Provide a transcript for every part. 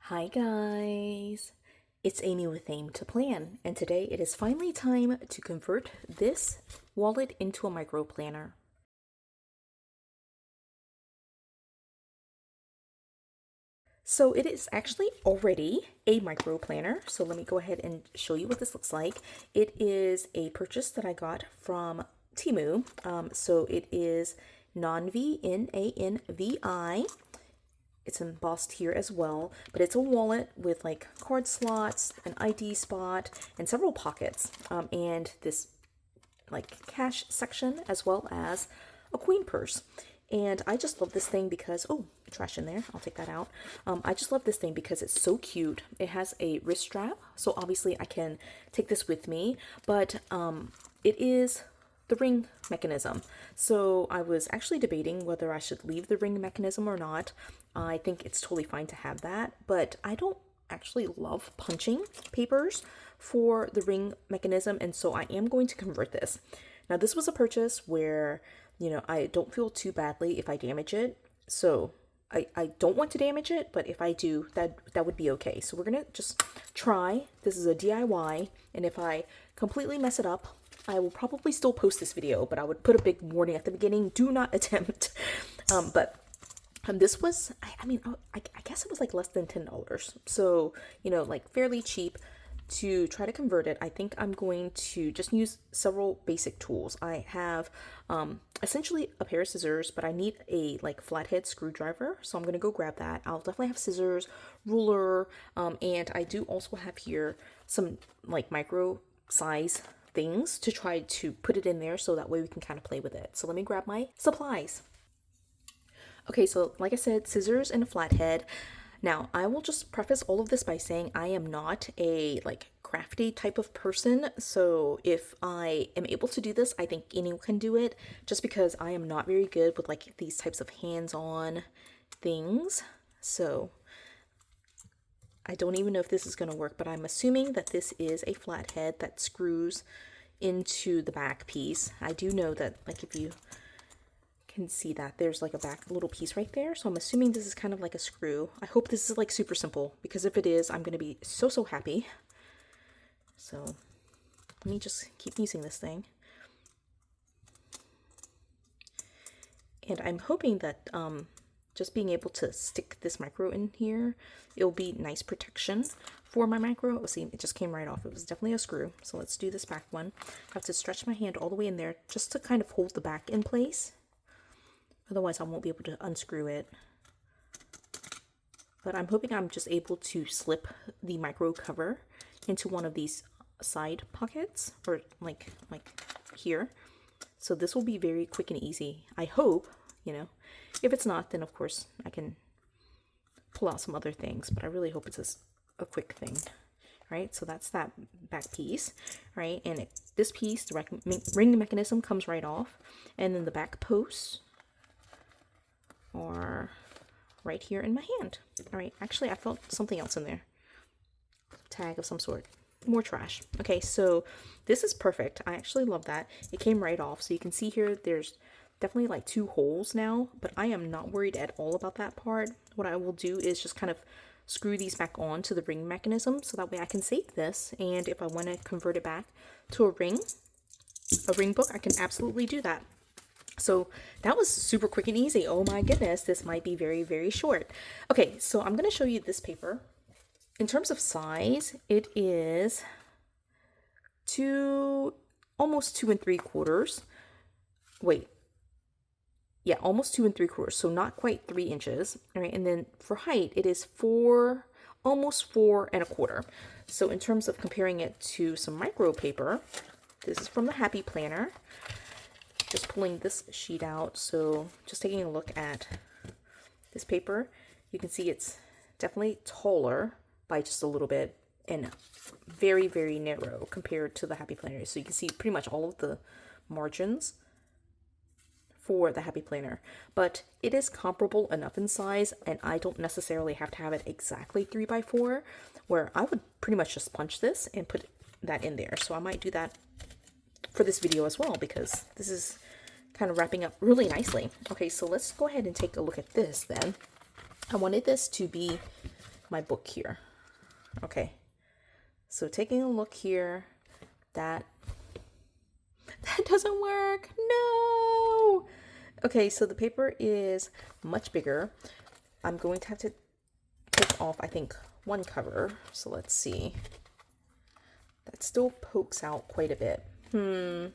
Hi guys, it's Amy with Aim to Plan, and today it is finally time to convert this wallet into a micro planner. So it is actually already a micro planner. So let me go ahead and show you what this looks like. It is a purchase that I got from Temu. So it is Nanvi, Nanvi. It's embossed here as well, but it's a wallet with like card slots, an ID spot, and several pockets, and this like cash section as well as a queen purse. And I just love this thing because, oh, trash in there, I'll take that out. I just love this thing because it's so cute. It has a wrist strap, so obviously I can take this with me, but it is the ring mechanism. So I was actually debating whether I should leave the ring mechanism or not. I think it's totally fine to have that, but I don't actually love punching papers for the ring mechanism, and so I am going to convert this. Now this was a purchase where, I don't feel too badly if I damage it. So I don't want to damage it, but if I do, that would be okay. So we're gonna just try. This is a DIY, and if I completely mess it up, I will probably still post this video, but I would put a big warning at the beginning: do not attempt. This was, I guess it was like less than $10. So, like fairly cheap to try to convert it. I think I'm going to just use several basic tools. I have essentially a pair of scissors, but I need a like flathead screwdriver. So I'm going to go grab that. I'll definitely have scissors, ruler, and I do also have here some like micro size things to try to put it in there so that way we can kind of play with it. So let me grab my supplies. Okay, so like I said, scissors and a flathead. Now, I will just preface all of this by saying I am not a like crafty type of person. So if I am able to do this, I think anyone can do it, just because I am not very good with like these types of hands-on things. So I don't even know if this is going to work, but I'm assuming that this is a flathead that screws into the back piece. I do know that like if you can see that there's like a back little piece right there, so I'm assuming this is kind of like a screw. I hope this is like super simple, because if it is, I'm gonna be so happy. So let me just keep using this thing, and I'm hoping that just being able to stick this micro in here, it'll be nice protection for my micro. Oh, see, it just came right off. It was definitely a screw. So let's do this back one. I have to stretch my hand all the way in there just to kind of hold the back in place. Otherwise, I won't be able to unscrew it. But I'm hoping I'm just able to slip the micro cover into one of these side pockets, or like here. So this will be very quick and easy. I hope, If it's not, then of course I can pull out some other things, but I really hope it's a quick thing. Right, so that's that back piece, right? And this piece, the ring mechanism, comes right off, and then the back posts are right here in my hand. All right, actually I felt something else in there. Tag of some sort. More trash. Okay, so this is perfect. I actually love that. It came right off. So you can see here there's definitely like 2 holes now, but I am not worried at all about that part. What I will do is just kind of screw these back on to the ring mechanism, so that way I can save this, and if I want to convert it back to a ring book, I can absolutely do that. So that was super quick and easy. Oh my goodness, this might be very short. Okay, so I'm going to show you this paper. In terms of size, it is almost 2 3/4. Wait, yeah, almost 2 3/4. So not quite 3 inches. All right, and then for height, it is almost 4 1/4. So in terms of comparing it to some micro paper, this is from the Happy Planner. Just pulling this sheet out, so just taking a look at this paper, you can see it's definitely taller by just a little bit, and very narrow compared to the Happy Planner. So you can see pretty much all of the margins for the Happy Planner, but it is comparable enough in size, and I don't necessarily have to have it exactly 3x4, where I would pretty much just punch this and put that in there. So I might do that for this video as well, because this is kind of wrapping up really nicely. Okay, so let's go ahead and take a look at this then. I wanted this to be my book here. Okay, so taking a look here, that doesn't work. No. Okay, so the paper is much bigger. I'm going to have to take off, I think, one cover. So let's see. That still pokes out quite a bit. All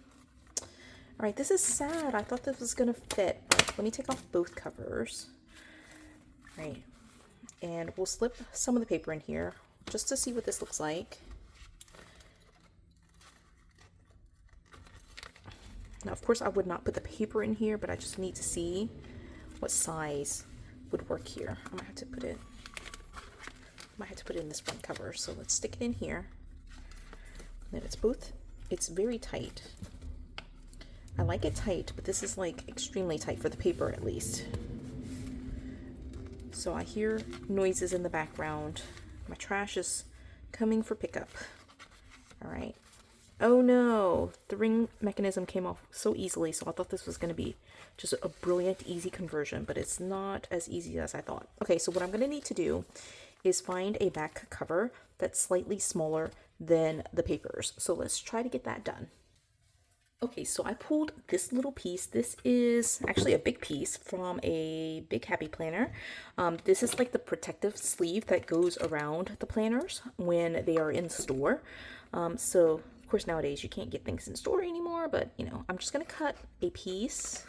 right, this is sad. I thought this was gonna fit. All right, let me take off both covers. All right, and we'll slip some of the paper in here just to see what this looks like. Now, of course, I would not put the paper in here, but I just need to see what size would work here. I might have to put it in this front cover. So let's stick it in here. And it's very tight. I like it tight, but this is like extremely tight for the paper at least. So I hear noises in the background. My trash is coming for pickup. All right. Oh no, the ring mechanism came off so easily, so I thought this was going to be just a brilliant, easy conversion, but it's not as easy as I thought. Okay, so what I'm going to need to do is find a back cover that's slightly smaller than the papers. So let's try to get that done. Okay, so I pulled this little piece. This is actually a big piece from a Big Happy Planner. This is like the protective sleeve that goes around the planners when they are in store. So of course nowadays you can't get things in store anymore, but you know, I'm just gonna cut a piece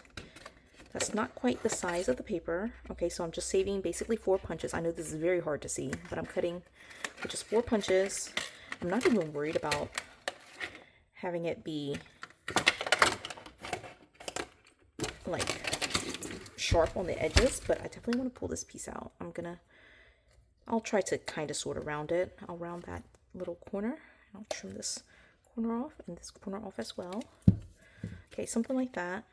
that's not quite the size of the paper. Okay, so I'm just saving basically 4 punches. I know this is very hard to see, but I'm cutting with just 4 punches. I'm not even worried about having it be like sharp on the edges, but I definitely want to pull this piece out. I'll try to kind of sort of round it. I'll round that little corner. I'll trim this corner off and this corner off as well. Okay, something like that.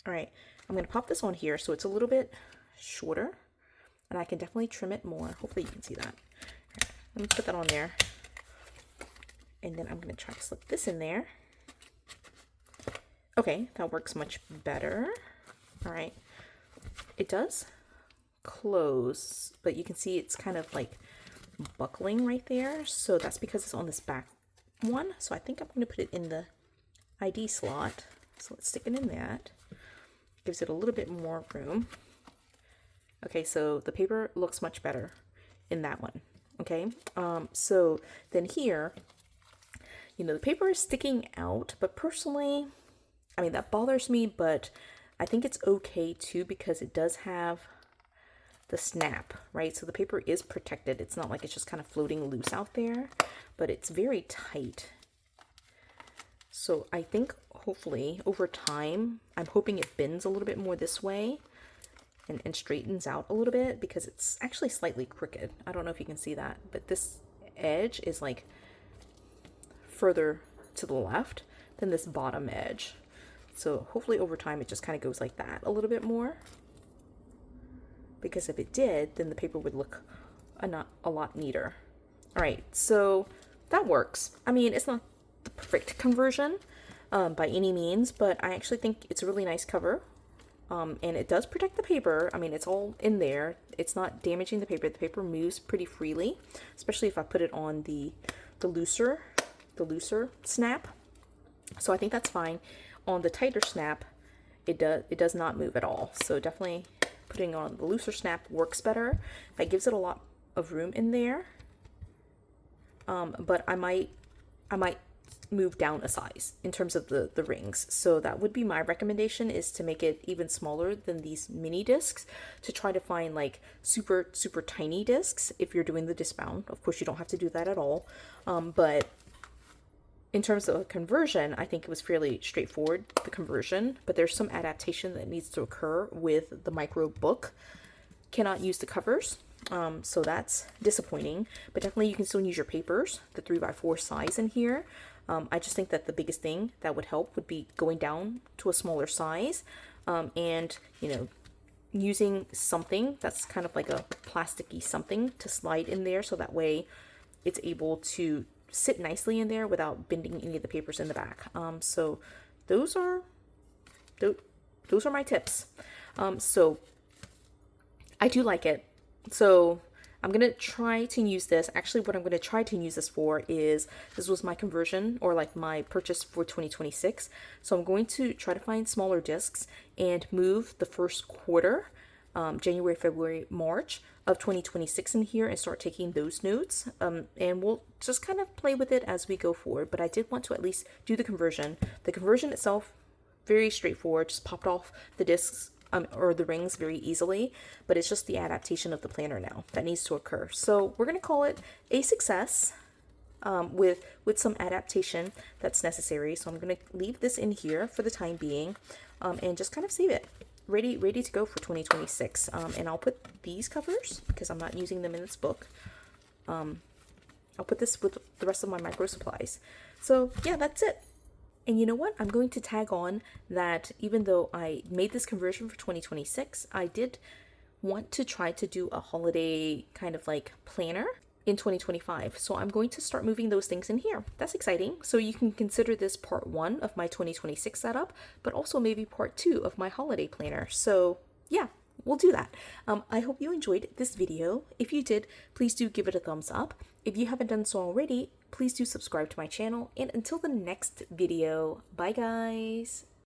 All right, I'm going to pop this on here so it's a little bit shorter, and I can definitely trim it more. Hopefully you can see that. Right, let me put that on there, and then I'm going to try to slip this in there. Okay, that works much better. All right, it does close, but you can see it's kind of like buckling right there. So that's because it's on this back one. So I think I'm going to put it in the ID slot. So let's stick it in that. Gives it a little bit more room. Okay, so the paper looks much better in that one. Okay, so then here, you know, the paper is sticking out, but personally, I mean, that bothers me, but I think it's okay too because it does have the snap, right? So the paper is protected. It's not like it's just kind of floating loose out there, but it's very tight. So I think hopefully over time, I'm hoping it bends a little bit more this way and straightens out a little bit because it's actually slightly crooked. I don't know if you can see that, but this edge is like further to the left than this bottom edge. So hopefully over time it just kind of goes like that a little bit more. Because if it did, then the paper would look a lot neater. All right, so that works. I mean, it's not the perfect conversion by any means, but I actually think it's a really nice cover. And it does protect the paper. I mean, it's all in there. It's not damaging the paper. The paper moves pretty freely, especially if I put it on the looser snap. So I think that's fine. On the tighter snap, it does not move at all. So definitely putting on the looser snap works better. That gives it a lot of room in there. But I might move down a size in terms of the rings. So that would be my recommendation, is to make it even smaller than these mini discs, to try to find like super tiny discs if you're doing the disc bound. Of course, you don't have to do that at all. But in terms of conversion, I think it was fairly straightforward, the conversion, but there's some adaptation that needs to occur with the micro book. Cannot use the covers, so that's disappointing, but definitely you can still use your papers, the 3x4 size in here. I just think that the biggest thing that would help would be going down to a smaller size, and, you know, using something that's kind of like a plasticky something to slide in there, so that way it's able to sit nicely in there without bending any of the papers in the back. So those are my tips. So I do like it. So I'm going to try to use this. Actually, what I'm going to try to use this for is, this was my conversion or like my purchase for 2026. So I'm going to try to find smaller discs and move the first quarter, January, February, March of 2026 in here and start taking those notes. And we'll just kind of play with it as we go forward. But I did want to at least do the conversion. The conversion itself, very straightforward, just popped off the discs or the rings very easily, but it's just the adaptation of the planner now that needs to occur. So we're going to call it a success with some adaptation that's necessary. So I'm going to leave this in here for the time being and just kind of save it. Ready to go for 2026. And I'll put these covers, because I'm not using them in this book. I'll put this with the rest of my micro supplies. So yeah, that's it. And you know what? I'm going to tag on that even though I made this conversion for 2026, I did want to try to do a holiday kind of like planner in 2025. So I'm going to start moving those things in here. That's exciting. So you can consider this part 1 of my 2026 setup, but also maybe part 2 of my holiday planner. So yeah, we'll do that. I hope you enjoyed this video. If you did, please do give it a thumbs up. If you haven't done so already, please do subscribe to my channel. And until the next video, bye guys.